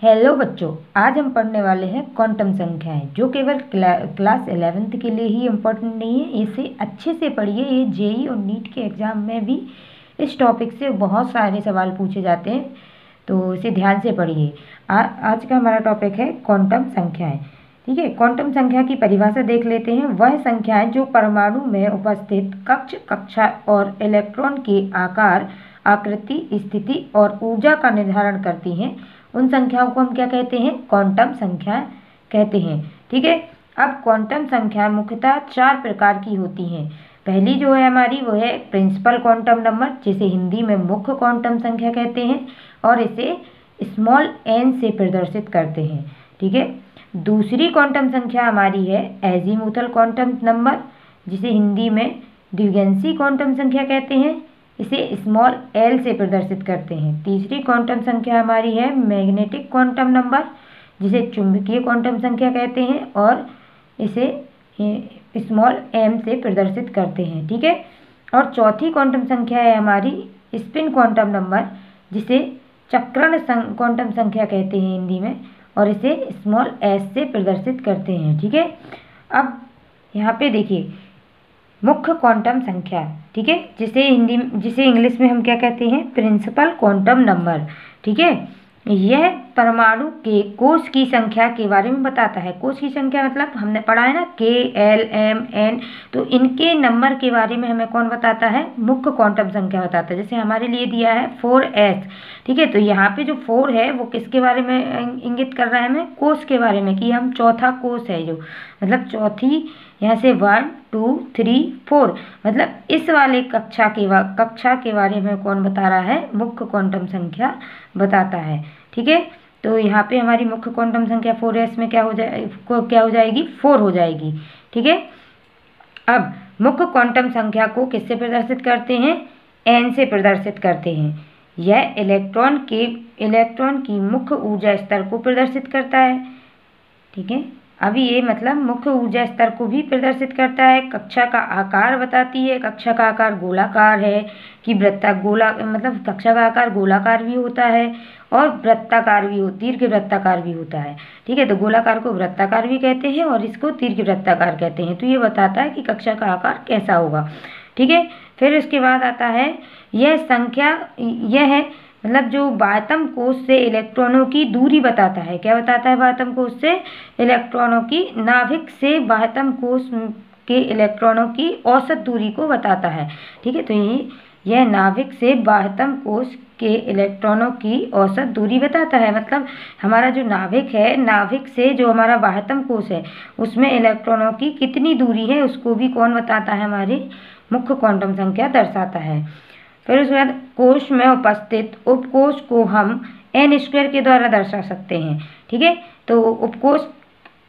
Hello बच्चों, आज हम पढ़ने वाले हैं क्वांटम संख्याएं, जो केवल क्लास 11th के लिए ही इम्पोर्टेंट नहीं है। इसे अच्छे से पढ़िए। ये जेई और नीट के एग्ज़ाम में भी इस टॉपिक से बहुत सारे सवाल पूछे जाते हैं, तो इसे ध्यान से पढ़िए। आज का हमारा टॉपिक है क्वांटम संख्याएं। ठीक है, क्वांटम संख्या की परिभाषा देख लेते हैं। वह संख्याएं जो परमाणु में उपस्थित कक्ष, कक्षा और इलेक्ट्रॉन के आकार, आकृति, स्थिति और ऊर्जा का निर्धारण करती हैं, उन संख्याओं को हम क्या कहते हैं? क्वांटम संख्या कहते हैं। ठीक है, अब क्वांटम संख्या मुख्यतः 4 प्रकार की होती हैं। पहली जो है हमारी, वो है प्रिंसिपल क्वांटम नंबर, जिसे हिंदी में मुख्य क्वांटम संख्या कहते हैं, और इसे स्मॉल n से प्रदर्शित करते हैं। ठीक है, दूसरी क्वांटम संख्या हमारी है एजीमुथल क्वांटम नंबर, जिसे हिंदी में द्विगंशी क्वांटम संख्या कहते हैं, इसे स्मॉल l से प्रदर्शित करते हैं। तीसरी क्वांटम संख्या हमारी है मैग्नेटिक क्वांटम नंबर, जिसे चुंबकीय क्वांटम संख्या कहते हैं, और इसे स्मॉल m से प्रदर्शित करते हैं। ठीक है, और चौथी क्वांटम संख्या है हमारी स्पिन क्वांटम नंबर, जिसे चक्रण क्वांटम संख्या कहते हैं हिंदी में, और इसे स्मॉल s से प्रदर्शित करते हैं। ठीक है, अब यहाँ पे देखिए मुख्य क्वांटम संख्या, ठीक है, जिसे इंग्लिश में हम क्या कहते हैं? Principal quantum number. ठीक है, यह परमाणु के कोष की संख्या के बारे में बताता है। कोष की संख्या मतलब हमने पढ़ा है ना, K, L, M, N, तो इनके नंबर के बारे में हमें कौन बताता है? मुख्य क्वांटम संख्या बताता है। जैसे हमारे लिए दिया है 4s। ठीक है, तो यहाँ पे जो 4 है वो किसके बारे में इंगित कर रहा है? हमें कोष के बारे में, कि हम चौथा कोष है, जो मतलब चौथी, यहाँ से 1 2 3 4, मतलब इस वाले कक्षा के बारे में कौन बता रहा है? मुख्य क्वांटम संख्या बताता है। ठीक है, तो यहाँ पे हमारी मुख्य क्वांटम संख्या 4s में क्या हो जाएगी? 4 हो जाएगी। ठीक है, अब मुख्य क्वांटम संख्या को किससे प्रदर्शित करते हैं? n से प्रदर्शित करते हैं। यह इलेक्ट्रॉन की मुख्य ऊर्जा स्तर को प्रदर्शित करता है। ठीक है, अभी ये मतलब मुख्य ऊर्जा स्तर को भी प्रदर्शित करता है। कक्षा का आकार बताती है। कक्षा का आकार गोलाकार है कि मतलब कक्षा का आकार गोलाकार भी होता है और वृत्ताकार भी दीर्घ वृत्ताकार भी होता है। ठीक है, तो गोलाकार को वृत्ताकार भी कहते हैं और इसको दीर्घ वृत्ताकार कहते हैं। तो ये बताता है कि कक्षा का आकार कैसा होगा। ठीक है, फिर उसके बाद आता है यह है मतलब जो बाह्यतम कोश से इलेक्ट्रॉनों की दूरी बताता है। क्या बताता है? बाह्यतम कोश से इलेक्ट्रॉनों की, नाभिक से बाह्यतम कोश के इलेक्ट्रॉनों की औसत दूरी को बताता है। ठीक है, तो यह नाभिक से बाह्यतम कोश के इलेक्ट्रॉनों की औसत दूरी बताता है। मतलब हमारा जो नाभिक है, नाभिक से जो हमारा बाह्यतम कोश है, उसमें इलेक्ट्रॉनों की कितनी दूरी है, उसको भी कौन बताता है? हमारी मुख्य क्वांटम संख्या दर्शाता है। फिर उसके बाद कोश में उपस्थित उपकोश को हम n² के द्वारा दर्शा सकते हैं। ठीक है, तो उपकोश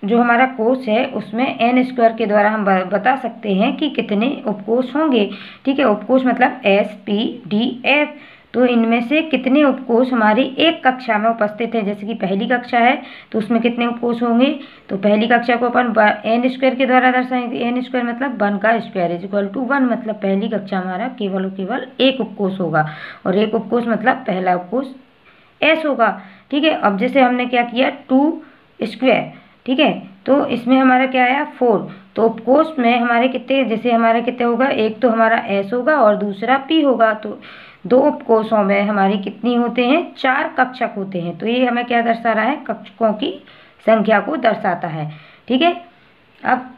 जो हमारा कोश है उसमें n² के द्वारा हम बता सकते हैं कि कितने उपकोश होंगे। ठीक है, उपकोश मतलब S, P, D, F, तो इनमें से कितने उपकोश हमारी एक कक्षा में उपस्थित है। जैसे कि पहली कक्षा है तो उसमें कितने उपकोश होंगे? तो पहली कक्षा को अपन n² के द्वारा दर्शाएंगे। n² मतलब 1 का स्क्वायर इज इक्वल टू 1, मतलब पहली कक्षा हमारा केवल एक उपकोश होगा, और एक उपकोश मतलब पहला उपकोश S होगा। ठीक है, अब जैसे हमने क्या किया, 2²। ठीक है, तो इसमें हमारा क्या आया? 4। तो उपकोश में हमारे कितने, जैसे हमारे कितने होगा? एक तो हमारा S होगा और दूसरा P होगा। तो 2 उपकोशों में हमारी कितनी होते हैं? 4 कक्षक होते हैं। तो ये हमें क्या दर्शा रहा है? कक्षकों की संख्या को दर्शाता है। ठीक है, अब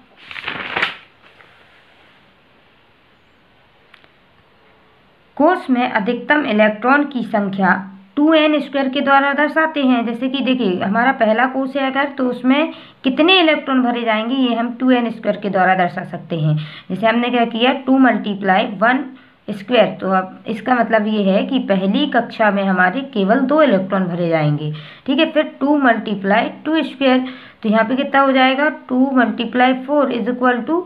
कोश में अधिकतम इलेक्ट्रॉन की संख्या 2n² के द्वारा दर्शाते हैं। जैसे कि देखिए हमारा पहला कोश है अगर, तो उसमें कितने इलेक्ट्रॉन भरे जाएंगे, ये हम 2n² के द्वारा दर्शा सकते हैं। जैसे हमने क्या किया, 2 × 1² तो अब इसका मतलब ये है कि पहली कक्षा में हमारे केवल 2 इलेक्ट्रॉन भरे जाएंगे। ठीक है, फिर 2 × 2², तो यहाँ पे कितना हो जाएगा? 2 × 4 इज इक्वल टू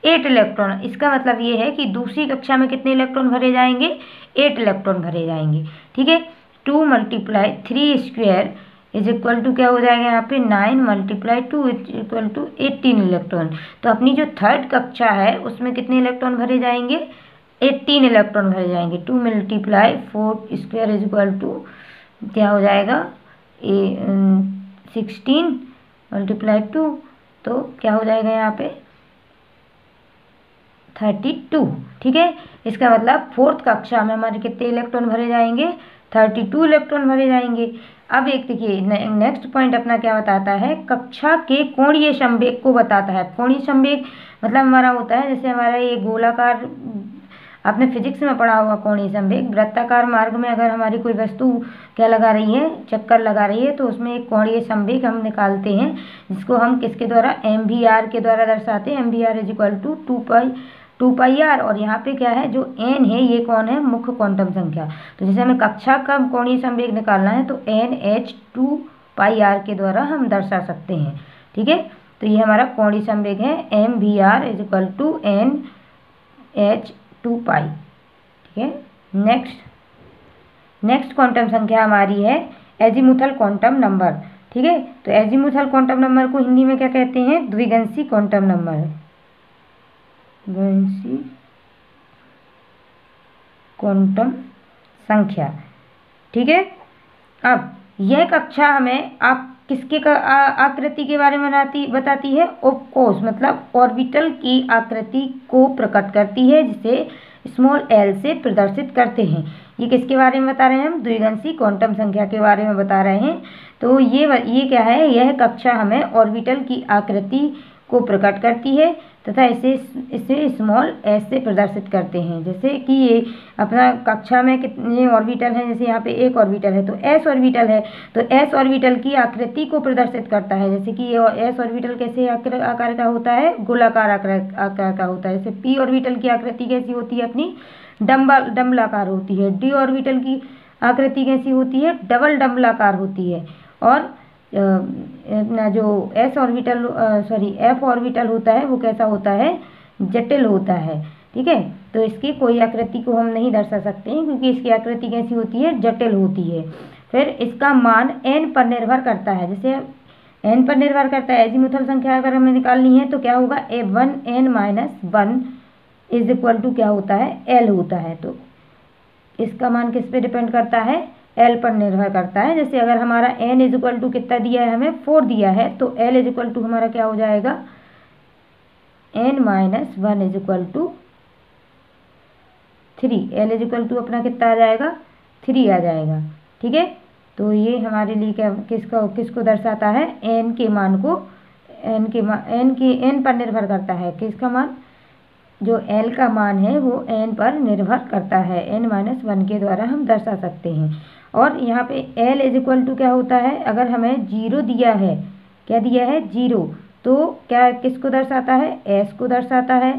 8 इलेक्ट्रॉन। इसका मतलब ये है कि दूसरी कक्षा में कितने इलेक्ट्रॉन भरे जाएंगे? 8 इलेक्ट्रॉन भरे जाएंगे। ठीक है, 2 × 3² इज इक्वल टू क्या हो जाएगा? यहाँ पे 9 × 2 इज इक्वल टू 18 इलेक्ट्रॉन। तो अपनी जो थर्ड कक्षा है उसमें कितने इलेक्ट्रॉन भरे जाएंगे? 18 इलेक्ट्रॉन भरे जाएंगे। 2 × 4² इज इक्वल टू क्या हो जाएगा? 16 × 2, तो क्या हो जाएगा यहाँ पे 32। ठीक है, इसका मतलब 4th कक्षा में हमारे कितने इलेक्ट्रॉन भरे जाएंगे, 32 इलेक्ट्रॉन भरे जाएंगे। अब एक देखिए नेक्स्ट पॉइंट अपना क्या बताता है, कक्षा के कोणीय संवेग को बताता है। कोणीय संवेग मतलब हमारा होता है जैसे हमारा ये गोलाकार, आपने फिजिक्स में पढ़ा होगा कोणीय संवेग, वृत्ताकार मार्ग में अगर हमारी कोई वस्तु क्या लगा रही है, चक्कर लगा रही है, तो उसमें एक कोणीय संवेग हम निकालते हैं, जिसको हम किसके द्वारा, MVR के द्वारा दर्शाते हैं। MVR = 2πr। और यहाँ पे क्या है, जो n है ये कौन है, मुख्य क्वांटम संख्या। तो जैसे हमें कक्षा का कोणीय संवेग निकालना है तो NH2πr के द्वारा हम दर्शा सकते हैं। ठीक है, तो ये हमारा कोणीय संवेग है MVR = NH2π। ठीक है, नेक्स्ट क्वांटम संख्या हमारी है एजीमुथल क्वांटम नंबर। ठीक है, तो एजीमुथल क्वांटम नंबर को हिंदी में क्या कहते हैं, द्विगंशी क्वांटम नंबर, द्विगंशी क्वांटम संख्या। ठीक है, अब यह कक्षा हमें आप किसके आकृति के बारे में बताती है, उपकोष मतलब ऑर्बिटल की आकृति को प्रकट करती है, जिसे स्मॉल l से प्रदर्शित करते हैं। ये किसके बारे में बता रहे हैं हम, द्विगंशी क्वांटम संख्या के बारे में बता रहे हैं। तो ये क्या है, यह कक्षा हमें ऑर्बिटल की आकृति को प्रकट करती है तथा इसे स्मॉल s से प्रदर्शित करते हैं। जैसे कि ये अपना कक्षा में कितने ऑर्बिटल हैं, जैसे यहाँ पे एक ऑर्बिटल है तो s ऑर्बिटल है, तो s ऑर्बिटल की आकृति को प्रदर्शित करता है। जैसे कि ये s ऑर्बिटल कैसे आकार का होता है, गोलाकार आकार का होता है। जैसे p ऑर्बिटल की आकृति कैसी होती है, अपनी डंबलाकार होती है। d ऑर्बिटल की आकृति कैसी होती है, डबल डंबलाकार होती है। और अपना जो f ऑर्बिटल होता है वो कैसा होता है, जटिल होता है। ठीक है, तो इसकी कोई आकृति को हम नहीं दर्शा सकते हैं क्योंकि इसकी आकृति कैसी होती है, जटिल होती है। फिर इसका मान n पर निर्भर करता है, जैसे n पर निर्भर करता है। एजीमुथल संख्या अगर हमें निकालनी है तो क्या होगा, 1n-1 = क्या होता है, l होता है। तो इसका मान किस पे डिपेंड करता है, l पर निर्भर करता है। जैसे अगर हमारा n = कितना दिया है, हमें 4 दिया है, तो l = हमारा क्या हो जाएगा, n-1 = 3। l = अपना कितना आ जाएगा, 3 आ जाएगा। ठीक है, तो ये हमारे लिए क्या किसको दर्शाता है, n के मान को, n पर निर्भर करता है। किसका मान, जो l का मान है वो n पर निर्भर करता है, n-1 के द्वारा हम दर्शा सकते हैं। और यहाँ पे l = क्या होता है, अगर हमें 0 दिया है, क्या दिया है, 0, तो क्या किसको दर्शाता है, s को दर्शाता है।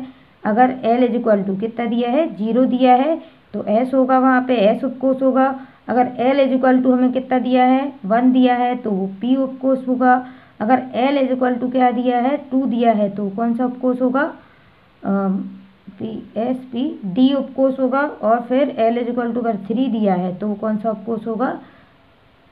अगर l = कितना दिया है, 0 दिया है, तो s होगा, वहाँ पे s उपकोष होगा। अगर l = हमें कितना दिया है, 1 दिया है, तो वो p उपकोष होगा। अगर l = क्या दिया है, 2 दिया है, तो कौन सा उपकोष होगा, d उपकोष होगा। और फिर l = अगर 3 दिया है तो कौन सा उपकोष होगा,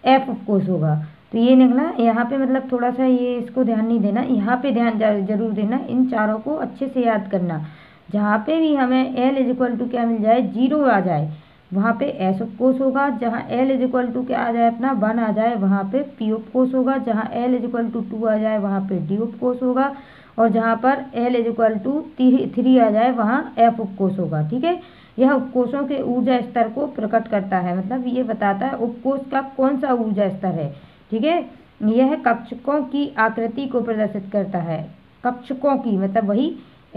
f उपकोष होगा। तो ये निकला। यहाँ पे मतलब थोड़ा सा ये इसको ध्यान नहीं देना, यहाँ पे ध्यान जरूर देना, इन चारों को अच्छे से याद करना। जहाँ पे भी हमें l = क्या मिल जाए, 0 आ जाए, वहाँ पे s उपकोष होगा। जहाँ l = क्या आ जाए, अपना 1 आ जाए, वहाँ पे p उपकोष होगा। जहाँ l = 2 आ जाए, वहाँ पे d उपकोष होगा। और जहाँ पर l = 3 आ जाए, वहाँ f उपकोष होगा। ठीक है, यह उपकोषों के ऊर्जा स्तर को प्रकट करता है, मतलब ये बताता है उपकोष का कौन सा ऊर्जा स्तर है। ठीक है, यह कक्षकों की आकृति को प्रदर्शित करता है। कक्षकों की मतलब वही,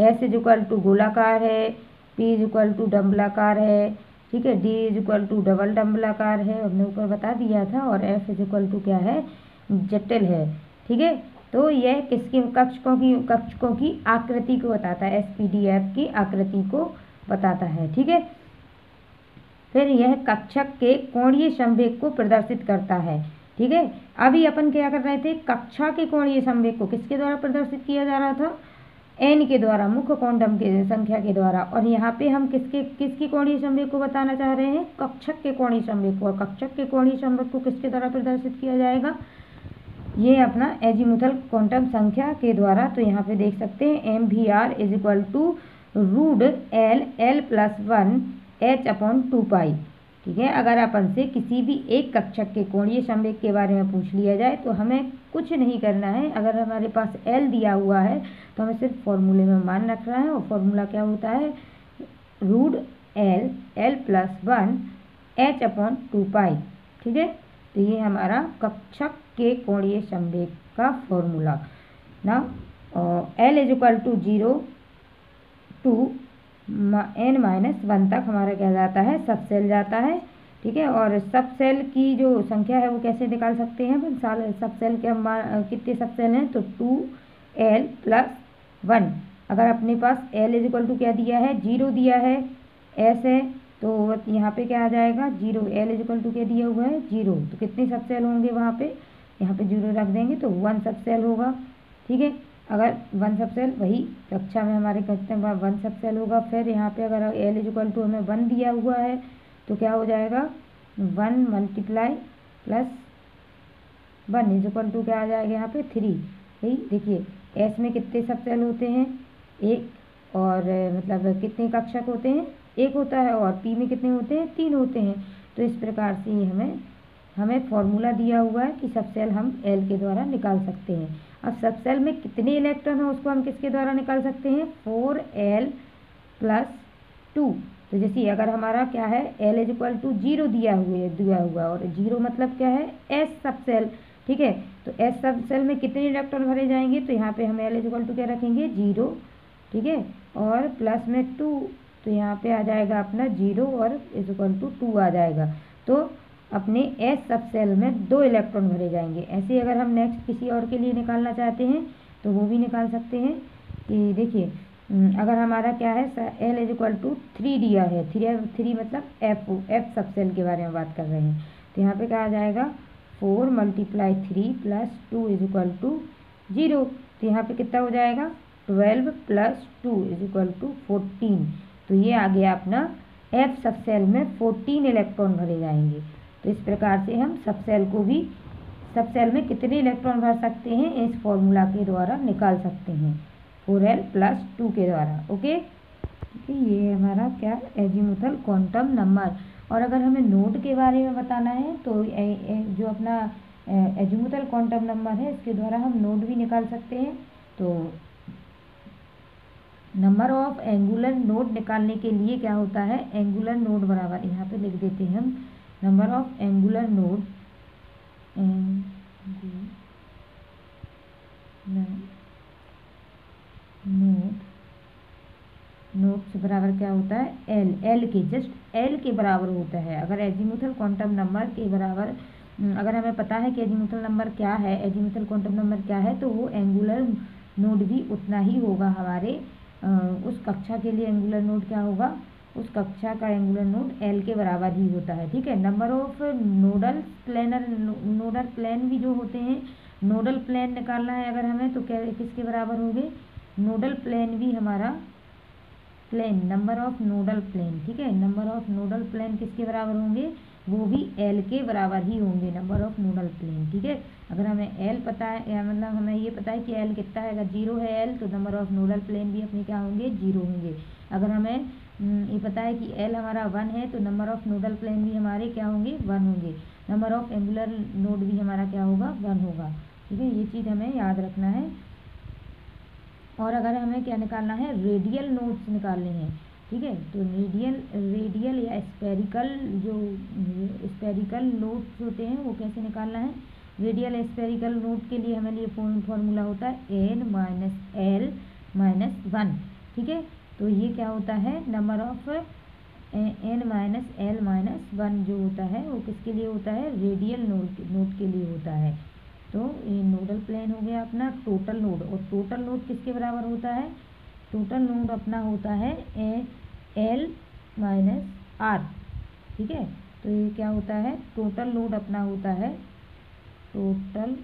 s = गोलाकार है, p = डंबलाकार है, ठीक है, d = डबल डंबलाकार है, हमने ऊपर बता दिया था। और f = क्या है, जटिल है। ठीक है, तो यह किसके कक्षकों की आकृति को बताता है, SPDF की आकृति को बताता है। ठीक है, फिर यह कक्षक के कोणीय संवेग को प्रदर्शित करता है। ठीक है, अभी अपन क्या कर रहे थे, कक्षा के कोणीय संवेग को किसके द्वारा प्रदर्शित किया जा रहा था, n के द्वारा, मुख्य क्वांटम के संख्या के द्वारा। और यहाँ पे हम किसकी कोणीय संवेग को बताना चाह रहे हैं, कक्षक के कोणीय संवेग को। और कक्षक के कोणीय संवेग को किसके द्वारा प्रदर्शित किया जाएगा, ये अपना एजीमुथल क्वांटम संख्या के द्वारा। तो यहाँ पे देख सकते हैं MVR = √L+1 h/2π। ठीक है। अगर अपन से किसी भी एक कक्षक के कोणीय संवेग के बारे में पूछ लिया जाए तो हमें कुछ नहीं करना है। अगर हमारे पास L दिया हुआ है तो हमें सिर्फ फॉर्मूले में मान रखना है, और फॉर्मूला क्या होता है, √L+1 h/2π। ठीक है, तो ये हमारा कक्षक के कोणीय संवेग का फॉर्मूला ना। L = 0 to n-1 तक हमारा क्या जाता है, सब सेल जाता है। ठीक है, और सब सेल की जो संख्या है वो कैसे निकाल सकते हैं अपन, सब सेल के हम कितने सब सेल हैं, तो 2L+1। अगर अपने पास L = क्या दिया है, 0 दिया है, S है, तो यहाँ पे क्या आ जाएगा, 0। L = क्या दिया हुआ है, 0, तो कितने सब सेल होंगे वहाँ पे, यहाँ पे 0 रख देंगे तो 1 सब सेल होगा। ठीक है, अगर 1 सब सेल, वही कक्षा में हमारे कितने 1 सब सेल होगा। फिर यहाँ पे अगर L = हमें 1 दिया हुआ है तो क्या हो जाएगा, 1 × +1 = क्या आ जाएगा यहाँ पे, 3। यही देखिए, S में कितने सब सेल होते हैं, 1, और मतलब कितने कक्षक होते हैं, 1 होता है, और P में कितने होते हैं, 3 होते हैं। तो इस प्रकार से ही हमें फॉर्मूला दिया हुआ है कि सब सेल हम L के द्वारा निकाल सकते हैं। अब सब सेल में कितने इलेक्ट्रॉन हैं उसको हम किसके द्वारा निकाल सकते हैं, 4L+2। तो जैसे अगर हमारा क्या है, L = 0 दिया हुआ, और 0 मतलब क्या है, S सब सेल। ठीक है, तो S सब सेल में कितने इलेक्ट्रॉन भरे जाएंगे, तो यहाँ पे हम L = क्या रखेंगे, 0। ठीक है, और प्लस में 2, तो यहाँ पे आ जाएगा अपना 0 और =2 आ जाएगा। तो अपने S सब सेल में 2 इलेक्ट्रॉन भरे जाएंगे। ऐसे अगर हम नेक्स्ट किसी और के लिए निकालना चाहते हैं तो वो भी निकाल सकते हैं। कि देखिए, अगर हमारा क्या है, L = 3 दिया है, 3 मतलब F सब सेल के बारे में बात कर रहे हैं, तो यहाँ पे क्या आ जाएगा, 4 × 3 + 2 = 0। तो यहाँ पे कितना हो जाएगा, 12 + 2 = 14। तो ये आ गया अपना F सब सेल में 14 इलेक्ट्रॉन भरे जाएंगे। तो इस प्रकार से हम सब सेल में कितने इलेक्ट्रॉन भर सकते हैं, इस फॉर्मूला के द्वारा निकाल सकते हैं, 4L+2 के द्वारा। ओके, ये हमारा क्या, एजीमुथल क्वांटम नंबर। और अगर हमें नोड के बारे में बताना है तो जो अपना एजीमुथल क्वांटम नंबर है, इसके द्वारा हम नोड भी निकाल सकते हैं। तो नंबर ऑफ एंगुलर नोड निकालने के लिए क्या होता है, एंगुलर नोड बराबर, यहाँ पे लिख देते हैं हम, number of angular node nodes बराबर क्या होता है, L के जस्ट L के बराबर होता है। अगर एजीमुथल क्वांटम नंबर के बराबर, अगर हमें पता है कि एजीमुथल नंबर क्या है, एजीमुथल क्वांटम नंबर क्या है, तो वो एंगुलर नोड भी उतना ही होगा हमारे उस कक्षा के लिए। एंगुलर नोड क्या होगा, उस कक्षा का एंगुलर नोड L के बराबर ही होता है। ठीक है, नंबर ऑफ नोडल प्लेन भी जो होते हैं, नोडल प्लेन निकालना है अगर हमें, तो क्या किसके बराबर होंगे, नोडल प्लेन भी हमारा नंबर ऑफ नोडल प्लेन। ठीक है, नंबर ऑफ नोडल प्लेन किसके बराबर होंगे, वो भी L के बराबर ही होंगे, नंबर ऑफ नोडल प्लेन। ठीक है, अगर हमें L पता है, या मतलब हमें ये पता है कि L कितना है, अगर 0 है L, तो नंबर ऑफ नोडल प्लेन भी अपने क्या होंगे, 0 होंगे। अगर हमें ये पता है कि L हमारा 1 है, तो नंबर ऑफ नोडल प्लेन भी हमारे क्या होंगे, 1 होंगे। नंबर ऑफ एंगुलर नोड भी हमारा क्या होगा, 1 होगा। ठीक है, ये चीज़ हमें याद रखना है। और अगर हमें क्या निकालना है, रेडियल नोड्स निकालने हैं। ठीक है, तो रेडियल या स्पेरिकल नोड्स होते हैं, वो कैसे निकालना है, रेडियल स्पेरिकल नोड के लिए हमें लिए फॉर्मूला होता है n-l-1। ठीक है, तो ये क्या होता है, नंबर ऑफ n-l-1 जो होता है वो किसके लिए होता है, रेडियल नोड के लिए होता है। तो ये नोडल प्लेन हो गया अपना टोटल नोड, और टोटल नोड किसके बराबर होता है, टोटल नोड अपना होता है L-R। ठीक है, तो ये क्या होता है, टोटल नोड अपना होता है, टोटल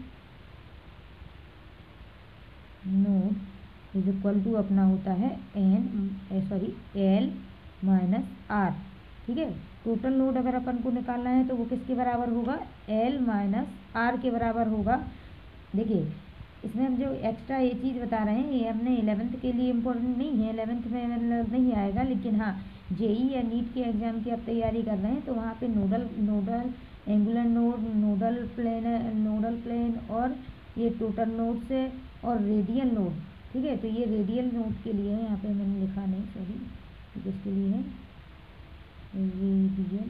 नोड = अपना होता है L-R। ठीक है, टोटल नोड अगर अपन को निकालना है तो वो किसके बराबर होगा, L-R के बराबर होगा। देखिए, इसमें हम जो एक्स्ट्रा ये चीज़ बता रहे हैं, ये हमने 11th के लिए इम्पोर्टेंट नहीं है, 11th में मतलब नहीं आएगा, लेकिन हाँ जेई या नीट के एग्ज़ाम की आप तैयारी कर रहे हैं तो वहाँ पे नोडल एंगुलर नोडल प्लेन और ये टोटल नोड्स है और रेडियल नोड, ठीक है। तो ये रेडियल नोड के लिए है, यहाँ पे मैंने लिखा नहीं, सॉरी, किसके लिए है, रेडियल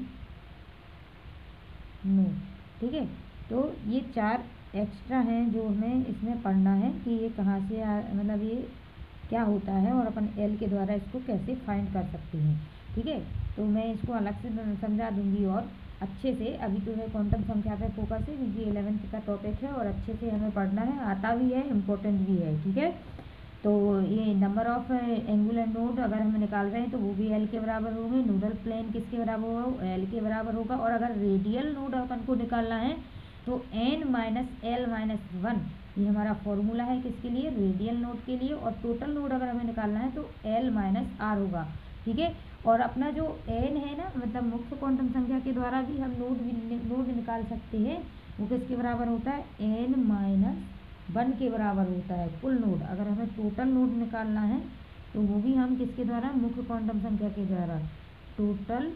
नोड, ठीक है। तो ये 4 एक्स्ट्रा हैं जो हमें इसमें पढ़ना है कि ये कहाँ से मतलब ये क्या होता है और अपन एल के द्वारा इसको कैसे फाइंड कर सकते हैं, ठीक है। तो मैं इसको अलग से समझा दूंगी और अच्छे से। अभी तो है क्वांटम संख्या पे फोकस है क्योंकि 11th का टॉपिक है और अच्छे से हमें पढ़ना है, आता भी है, इम्पोर्टेंट भी है, ठीक है। तो ये नंबर ऑफ एंगुलर नोड अगर हम निकाल रहे हैं तो वो भी एल के बराबर होंगे। नोडल प्लेन किसके बराबर होगा, एल के बराबर होगा। और अगर रेडियल नोड अपन को निकालना है तो n माइनस एल माइनस 1, ये हमारा फॉर्मूला है किसके लिए, रेडियल नोड के लिए। और टोटल नोड अगर हमें निकालना है तो एल माइनस आर होगा, ठीक है। और अपना जो n है ना, मतलब मुख्य क्वांटम संख्या के द्वारा भी हम नोड निकाल सकते हैं। वो किसके बराबर होता है, n माइनस 1 के बराबर होता है कुल नोड। अगर हमें टोटल नोड निकालना है तो वो भी हम किसके द्वारा, मुख्य क्वांटम संख्या के द्वारा। टोटल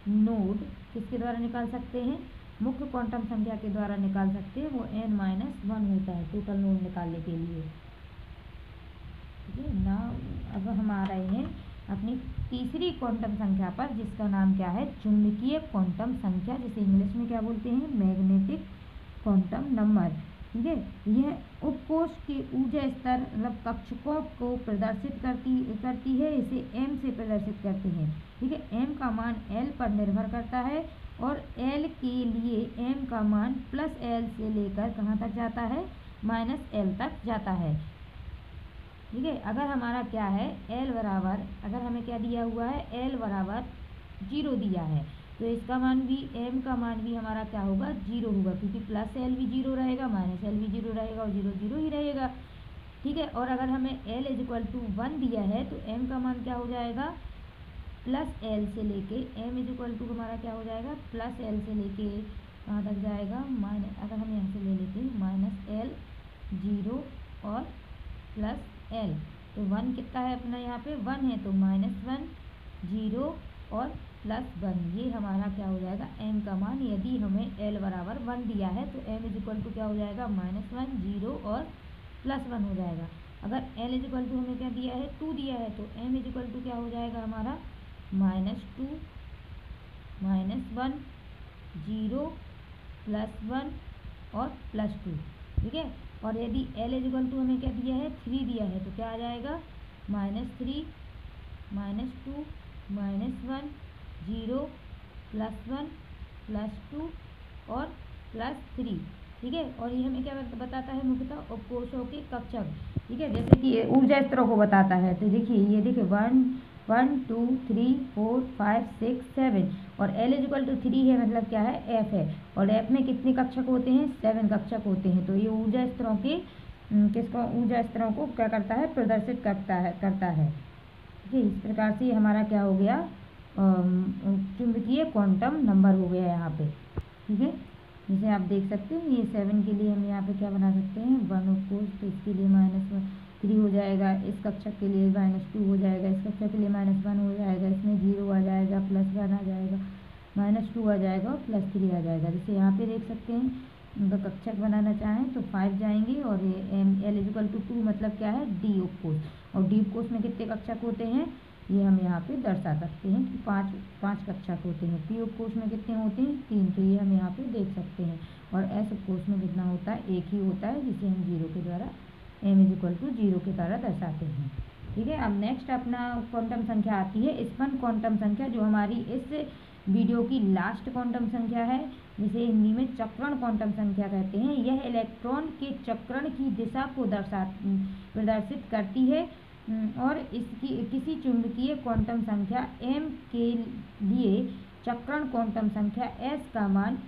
नोड किसके द्वारा निकाल सकते हैं, मुख्य क्वांटम संख्या के द्वारा निकाल सकते हैं। वो n माइनस 1 होता है टोटल नोड निकालने के लिए, ठीक है ना। अब हम आ रहे हैं अपनी तीसरी क्वांटम संख्या पर, जिसका नाम क्या है, चुंबकीय क्वांटम संख्या, जिसे इंग्लिश में क्या बोलते हैं, मैग्नेटिक क्वांटम नंबर, ठीक है। यह उपकोष के ऊर्जा स्तर मतलब कक्षकों को प्रदर्शित करती है। इसे m से प्रदर्शित करते हैं, ठीक है। m का मान l पर निर्भर करता है और l के लिए m का मान प्लस l से लेकर कहाँ तक जाता है, माइनस l तक जाता है, ठीक है। अगर हमारा क्या है, l बराबर, अगर हमें क्या दिया हुआ है, l बराबर 0 दिया है तो इसका मान भी, m का मान भी हमारा क्या होगा, 0 होगा, क्योंकि प्लस l भी 0 रहेगा, माइनस l भी 0 रहेगा और 0 0 ही रहेगा, ठीक है। और अगर हमें l इक्वल टू 1 दिया है तो m का मान क्या हो जाएगा, प्लस l से लेके, m इक्वल टू हमारा क्या हो जाएगा, प्लस l से लेके कहाँ तक जाएगा, माइनस, अगर हम यहाँ से ले लेते हैं माइनस l 0 और प्लस l, तो 1 कितना है अपना यहाँ पे, 1 है, तो माइनस 1 0 और प्लस 1, ये हमारा क्या हो जाएगा, m का मान। यदि हमें l बराबर 1 दिया है तो m इक्वल टू क्या हो जाएगा, माइनस 1 0 और प्लस 1 हो जाएगा। अगर l इक्वल टू हमें क्या दिया है, 2 दिया है, तो m इक्वल टू क्या हो जाएगा हमारा, माइनस 2 माइनस 1 0 प्लस 1 और प्लस 2, ठीक है। और यदि l इक्वल टू हमें क्या दिया है, 3 दिया है, तो क्या आ जाएगा, minus 3 minus 2 minus 1 0 plus 1 plus 2 और प्लस 3, ठीक है। और ये हमें क्या बताता है, मुख्यतः उपकोषों के कक्षक, ठीक है, जैसे कि ऊर्जा स्तरों को बताता है। तो देखिए, ये देखिए 1 1 2 3 4 5 6 7 और l इक्वल टू 3 है, मतलब क्या है, f है। और f में कितने कक्षक होते हैं, 7 कक्षक होते हैं। तो ये ऊर्जा स्तरों के ऊर्जा स्तरों को क्या करता है, प्रदर्शित करता है, ठीक है। इस प्रकार से हमारा क्या हो गया, चुंबकीय क्वांटम नंबर हो गया यहाँ पे, ठीक है। जैसे आप देख सकते हैं, ये 7 के लिए हम यहाँ पे क्या बना सकते हैं, 1 ऑफ कोर्स, तो इसके लिए -3 हो जाएगा, इस कक्षक के लिए -2 हो जाएगा, इस कक्षक के लिए -1 हो जाएगा, इसमें 0 आ जाएगा, +1 आ जाएगा, -2 आ जाएगा और +3 आ जाएगा। जैसे यहाँ पे देख सकते हैं, उनका कक्षक बनाना चाहें तो 5 जाएंगे और ये l इक्वल टू 2 मतलब क्या है, डी ऑफ कोर्स। और डी ऑफ कोर्स में कितने कक्षक होते हैं, ये हम यहाँ पे दर्शा सकते हैं कि 5 कक्षक होते हैं। पी ऑफ कोर्स में कितने होते हैं, 3, तो ये हम यहाँ पे देख सकते हैं। और एस ऑफ कोर्स में कितना होता है, 1 ही होता है, जिसे हम 0 के द्वारा, m इक्वल टू 0 के द्वारा दर्शाते हैं, ठीक है। अब नेक्स्ट अपना क्वांटम संख्या आती है स्पन क्वांटम संख्या, जो हमारी इस वीडियो की लास्ट क्वांटम संख्या है, जिसे हिंदी में चक्रण क्वांटम संख्या कहते हैं। यह इलेक्ट्रॉन के चक्रण की दिशा को प्रदर्शित करती है और इसकी किसी चुंबकीय क्वांटम संख्या m के लिए चक्रण क्वांटम संख्या s का मान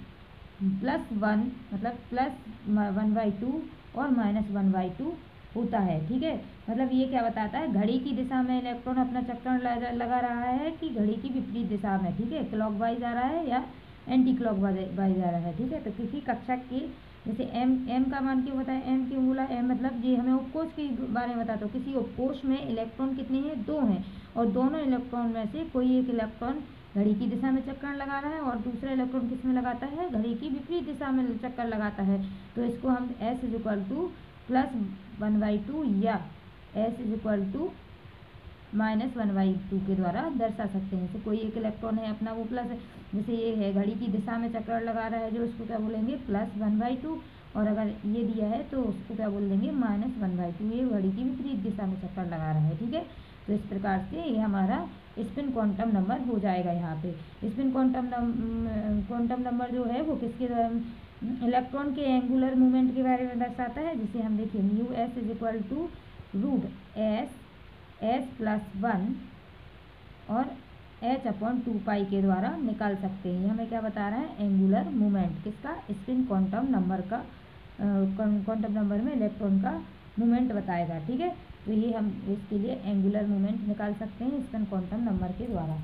+1 मतलब +1/2 और -1/2 होता है, ठीक है। मतलब ये क्या बताता है, घड़ी की दिशा में इलेक्ट्रॉन अपना चक्रण लगा रहा है कि घड़ी की विपरीत दिशा में, ठीक है, क्लॉकवाइज आ रहा है या एंटी क्लॉकवाइज आ रहा है, ठीक है। तो किसी कक्षक के जैसे एम का मान क्यों बताया, एम क्यों बोला, एम मतलब ये हमें उपकोष के बारे में बताता हूँ। किसी उपकोष में इलेक्ट्रॉन कितने हैं, 2 हैं, और दोनों इलेक्ट्रॉन में से कोई एक इलेक्ट्रॉन घड़ी की दिशा में चक्कर लगा रहा है और दूसरा इलेक्ट्रॉन किस में लगाता है, घड़ी की विपरीत दिशा में चक्कर लगाता है। तो इसको हम S = +1/2 या S = -1/2 के द्वारा दर्शा सकते हैं। जैसे कोई एक इलेक्ट्रॉन है अपना वो प्लस, जैसे ये है घड़ी की दिशा में चक्कर लगा रहा है जो, उसको क्या बोलेंगे +1/2, और अगर ये दिया है तो उसको क्या बोल देंगे -1/2, ये घड़ी की विपरीत दिशा में चक्कर लगा रहा है। ठीक है, तो इस प्रकार से ये हमारा स्पिन क्वांटम नंबर हो जाएगा। यहाँ पे स्पिन क्वांटम नंबर जो है वो किसके इलेक्ट्रॉन के एंगुलर मूवमेंट के बारे में दर्शाता है, जिसे हम देखिए μs = √S+1 और h/2π के द्वारा निकाल सकते हैं। हमें क्या बता रहा है, एंगुलर मूवमेंट किसका, स्पिन क्वांटम नंबर का, क्वांटम नंबर में इलेक्ट्रॉन का मूवमेंट बताएगा। ठीक है, तो ये हम इसके लिए एंगुलर मूवमेंट निकाल सकते हैं स्पिन क्वांटम नंबर के द्वारा।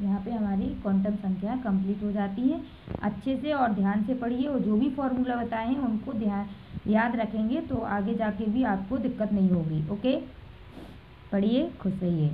यहाँ पे हमारी क्वांटम संख्या कंप्लीट हो जाती है। अच्छे से और ध्यान से पढ़िए, और जो भी फॉर्मूला बताए हैं उनको याद रखेंगे तो आगे जाके भी आपको दिक्कत नहीं होगी। ओके, पढ़िए, खुश रहिए।